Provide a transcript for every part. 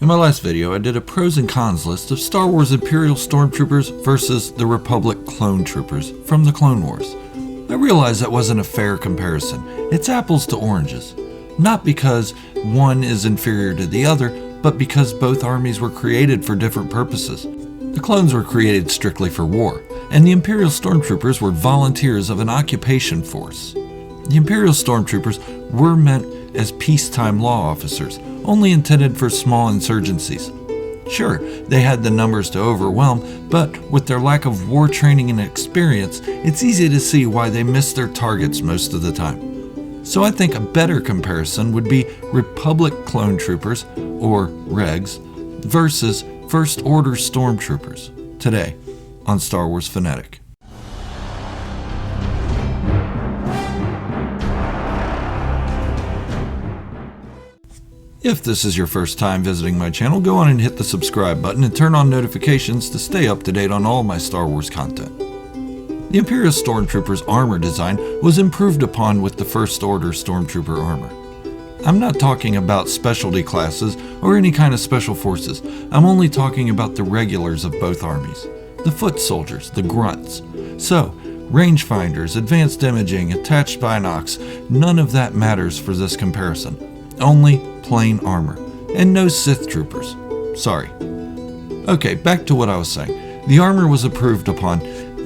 In my last video, I did a pros and cons list of Star Wars Imperial Stormtroopers versus the Republic Clone Troopers from the Clone Wars. I realized that wasn't a fair comparison. It's apples to oranges. Not because one is inferior to the other, but because both armies were created for different purposes. The clones were created strictly for war, and the Imperial Stormtroopers were volunteers of an occupation force. The Imperial Stormtroopers were meant as peacetime law officers, only intended for small insurgencies. Sure, they had the numbers to overwhelm, but with their lack of war training and experience, it's easy to see why they missed their targets most of the time. So I think a better comparison would be Republic Clone Troopers, or Regs, versus First Order Stormtroopers, today on Star Wars Fanatic. If this is your first time visiting my channel, go on and hit the subscribe button and turn on notifications to stay up to date on all my Star Wars content. The Imperial Stormtrooper's armor design was improved upon with the First Order Stormtrooper armor. I'm not talking about specialty classes or any kind of special forces. I'm only talking about the regulars of both armies. The foot soldiers, the grunts. So, rangefinders, advanced imaging, attached binocs, none of that matters for this comparison. Only plain armor, and no Sith troopers. Sorry. Okay, back to what I was saying. The armor was improved upon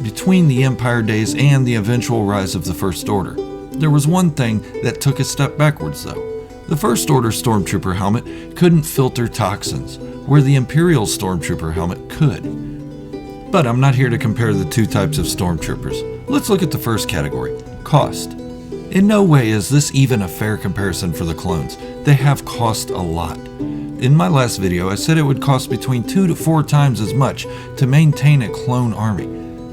between the Empire days and the eventual rise of the First Order. There was one thing that took a step backwards though. The First Order Stormtrooper helmet couldn't filter toxins, where the Imperial Stormtrooper helmet could. But I'm not here to compare the two types of Stormtroopers. Let's look at the first category, cost. In no way is this even a fair comparison for the clones. They have cost a lot. In my last video, I said it would cost between 2 to 4 times as much to maintain a clone army.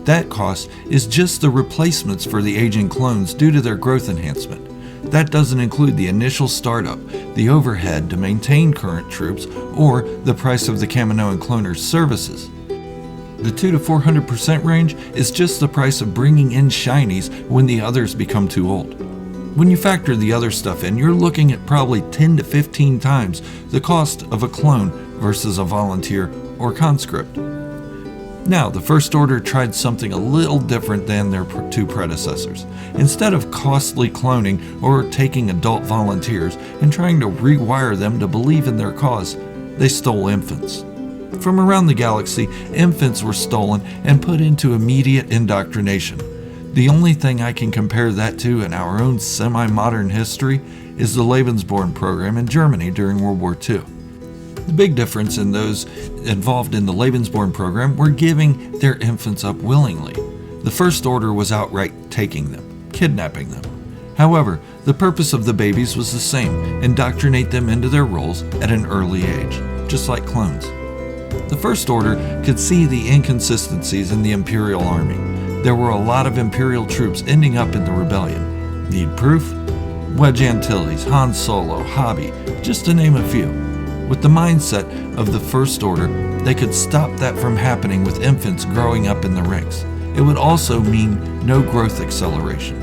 That cost is just the replacements for the aging clones due to their growth enhancement. That doesn't include the initial startup, the overhead to maintain current troops, or the price of the Kaminoan cloners' services. The 2 to 400% range is just the price of bringing in shinies when the others become too old. When you factor the other stuff in, you're looking at probably 10 to 15 times the cost of a clone versus a volunteer or conscript. Now, the First Order tried something a little different than their two predecessors. Instead of costly cloning or taking adult volunteers and trying to rewire them to believe in their cause, they stole infants. From around the galaxy, infants were stolen and put into immediate indoctrination. The only thing I can compare that to in our own semi-modern history is the Lebensborn program in Germany during World War II. The big difference in those involved in the Lebensborn program were giving their infants up willingly. The First Order was outright taking them, kidnapping them. However, the purpose of the babies was the same: indoctrinate them into their roles at an early age, just like clones. The First Order could see the inconsistencies in the Imperial Army. There were a lot of Imperial troops ending up in the rebellion. Need proof? Wedge Antilles, Han Solo, Hobby, just to name a few. With the mindset of the First Order, they could stop that from happening with infants growing up in the ranks. It would also mean no growth acceleration.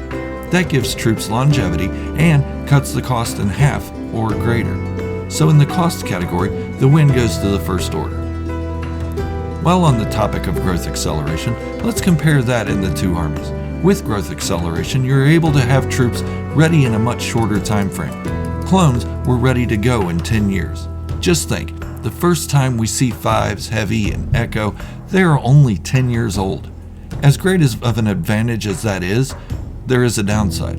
That gives troops longevity and cuts the cost in half or greater. So in the cost category, the win goes to the First Order. While on the topic of growth acceleration, let's compare that in the two armies. With growth acceleration, you're able to have troops ready in a much shorter time frame. Clones were ready to go in 10 years. Just think, the first time we see Fives, Heavy, and Echo, they are only 10 years old. As great of an advantage as that is, there is a downside.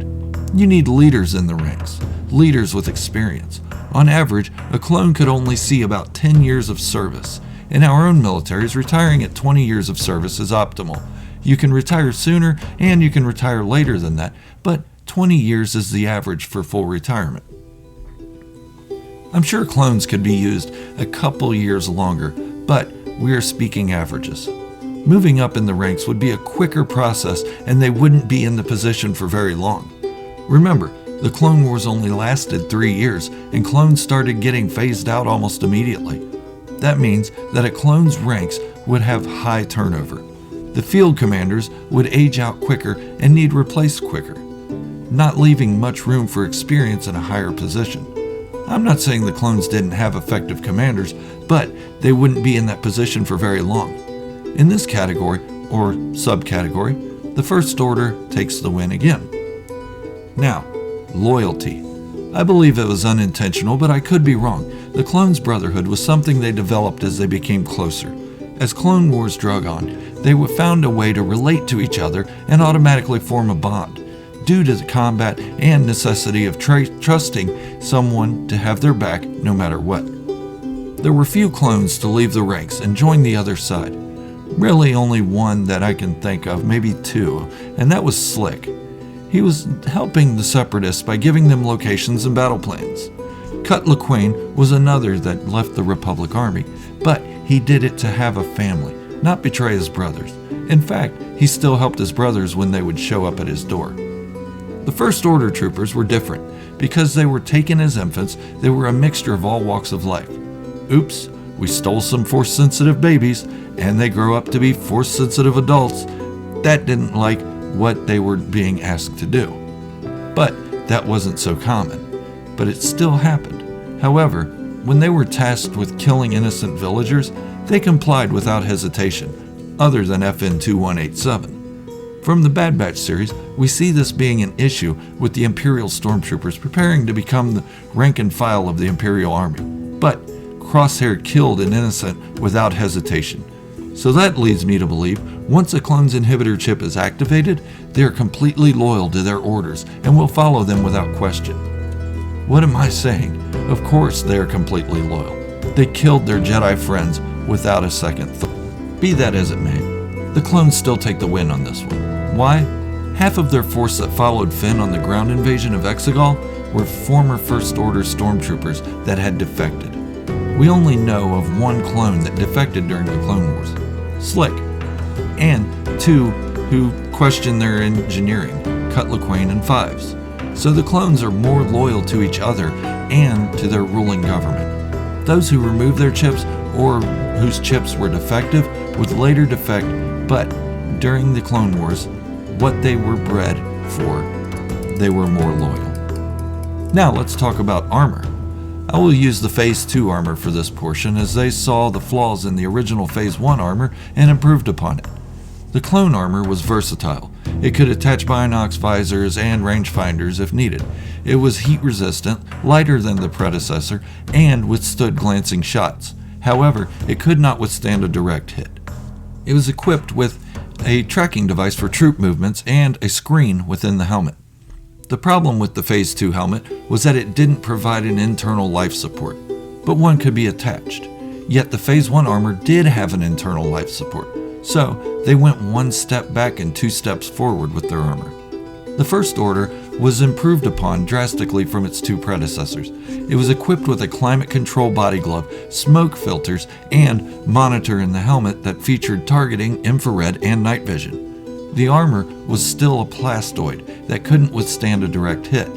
You need leaders in the ranks, leaders with experience. On average, a clone could only see about 10 years of service. In our own militaries, retiring at 20 years of service is optimal. You can retire sooner and you can retire later than that, but 20 years is the average for full retirement. I'm sure clones could be used a couple years longer, but we are speaking averages. Moving up in the ranks would be a quicker process and they wouldn't be in the position for very long. Remember, the Clone Wars only lasted 3 years and clones started getting phased out almost immediately. That means that a clone's ranks would have high turnover. The field commanders would age out quicker and need replaced quicker, not leaving much room for experience in a higher position. I'm not saying the clones didn't have effective commanders, but they wouldn't be in that position for very long. In this category, or subcategory, the First Order takes the win again. Now, loyalty. I believe it was unintentional, but I could be wrong. The Clones' Brotherhood was something they developed as they became closer. As Clone Wars drug on, they found a way to relate to each other and automatically form a bond, due to the combat and necessity of trusting someone to have their back no matter what. There were few clones to leave the ranks and join the other side. Really only one that I can think of, maybe two, and that was Slick. He was helping the Separatists by giving them locations and battle plans. Cut Lawquane was another that left the Republic Army, but he did it to have a family, not betray his brothers. In fact, he still helped his brothers when they would show up at his door. The First Order troopers were different. Because they were taken as infants, they were a mixture of all walks of life. Oops, we stole some Force-sensitive babies, and they grow up to be Force-sensitive adults that didn't like what they were being asked to do. But that wasn't so common. But it still happened. However, when they were tasked with killing innocent villagers, they complied without hesitation, other than FN 2187. From the Bad Batch series, we see this being an issue with the Imperial Stormtroopers preparing to become the rank and file of the Imperial Army. But Crosshair killed an innocent without hesitation. So that leads me to believe once a clone's inhibitor chip is activated, they are completely loyal to their orders and will follow them without question. What am I saying? Of course they are completely loyal. They killed their Jedi friends without a second thought. Be that as it may, the clones still take the win on this one. Why? Half of their force that followed Finn on the ground invasion of Exegol were former First Order stormtroopers that had defected. We only know of one clone that defected during the Clone Wars, Slick, and two who questioned their engineering, Cut Lawquane and Fives. So the clones are more loyal to each other and to their ruling government. Those who removed their chips or whose chips were defective would later defect, but during the Clone Wars, what they were bred for, they were more loyal. Now let's talk about armor. I will use the Phase 2 armor for this portion as they saw the flaws in the original Phase 1 armor and improved upon it. The clone armor was versatile. It could attach binocs visors and rangefinders if needed. It was heat resistant, lighter than the predecessor, and withstood glancing shots. However, it could not withstand a direct hit. It was equipped with a tracking device for troop movements and a screen within the helmet. The problem with the Phase 2 helmet was that it didn't provide an internal life support, but one could be attached. Yet the Phase 1 armor did have an internal life support, so they went one step back and two steps forward with their armor. The First Order was improved upon drastically from its two predecessors. It was equipped with a climate control body glove, smoke filters, and monitor in the helmet that featured targeting, infrared, and night vision. The armor was still a plastoid that couldn't withstand a direct hit.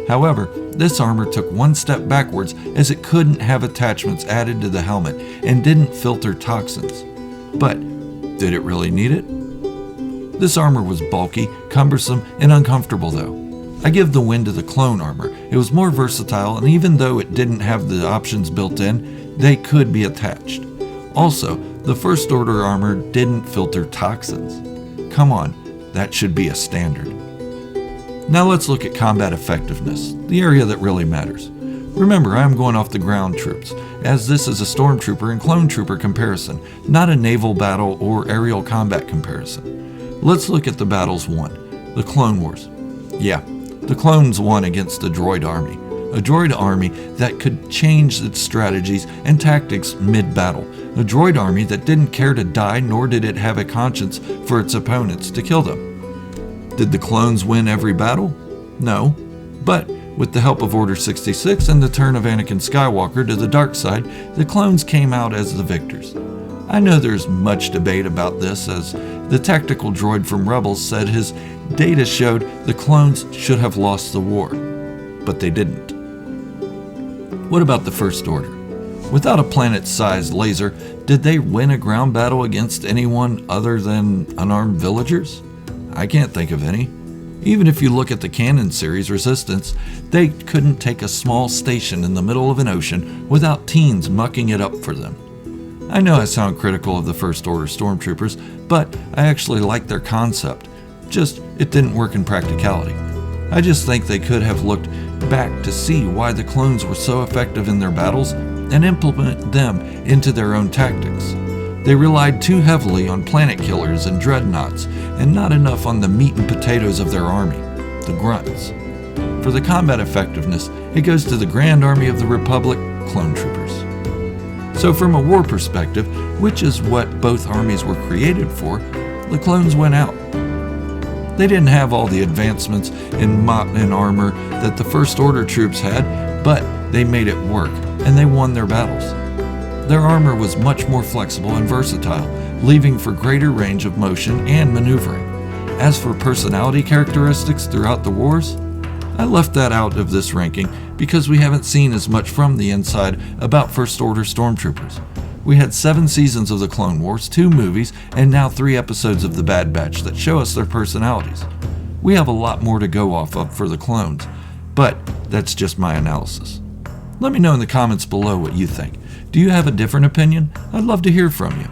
However, this armor took one step backwards as it couldn't have attachments added to the helmet and didn't filter toxins. But did it really need it? This armor was bulky, cumbersome, and uncomfortable though. I give the win to the clone armor. It was more versatile, and even though it didn't have the options built in, they could be attached. Also, the First Order armor didn't filter toxins. Come on, that should be a standard. Now let's look at combat effectiveness, the area that really matters. Remember, I am going off the ground troops, as this is a stormtrooper and clone trooper comparison, not a naval battle or aerial combat comparison. Let's look at the battles won. The Clone Wars. Yeah, the clones won against a droid army. A droid army that could change its strategies and tactics mid-battle. A droid army that didn't care to die, nor did it have a conscience for its opponents to kill them. Did the clones win every battle? No. But with the help of Order 66 and the turn of Anakin Skywalker to the dark side, the clones came out as the victors. I know there's much debate about this, as the tactical droid from Rebels said his data showed the clones should have lost the war, but they didn't. What about the First Order? Without a planet-sized laser, did they win a ground battle against anyone other than unarmed villagers? I can't think of any. Even if you look at the canon series Resistance, they couldn't take a small station in the middle of an ocean without teens mucking it up for them. I know I sound critical of the First Order stormtroopers, but I actually like their concept. Just, it didn't work in practicality. I just think they could have looked back to see why the clones were so effective in their battles and implement them into their own tactics. They relied too heavily on planet killers and dreadnoughts, and not enough on the meat and potatoes of their army, the grunts. For the combat effectiveness, it goes to the Grand Army of the Republic, clone troopers. So from a war perspective, which is what both armies were created for, the clones went out. They didn't have all the advancements in armor that the First Order troops had, but they made it work, and they won their battles. Their armor was much more flexible and versatile, leaving for greater range of motion and maneuvering. As for personality characteristics throughout the wars, I left that out of this ranking because we haven't seen as much from the inside about First Order stormtroopers. We had 7 seasons of the Clone Wars, 2 movies, and now 3 episodes of The Bad Batch that show us their personalities. We have a lot more to go off of for the clones, but that's just my analysis. Let me know in the comments below what you think. Do you have a different opinion? I'd love to hear from you.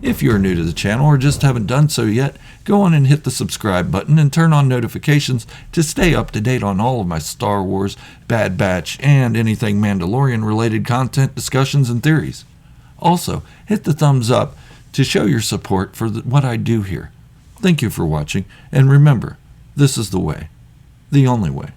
If you're new to the channel or just haven't done so yet, go on and hit the subscribe button and turn on notifications to stay up to date on all of my Star Wars, Bad Batch, and anything Mandalorian related content, discussions, and theories. Also, hit the thumbs up to show your support for what I do here. Thank you for watching, and remember, this is the way, the only way.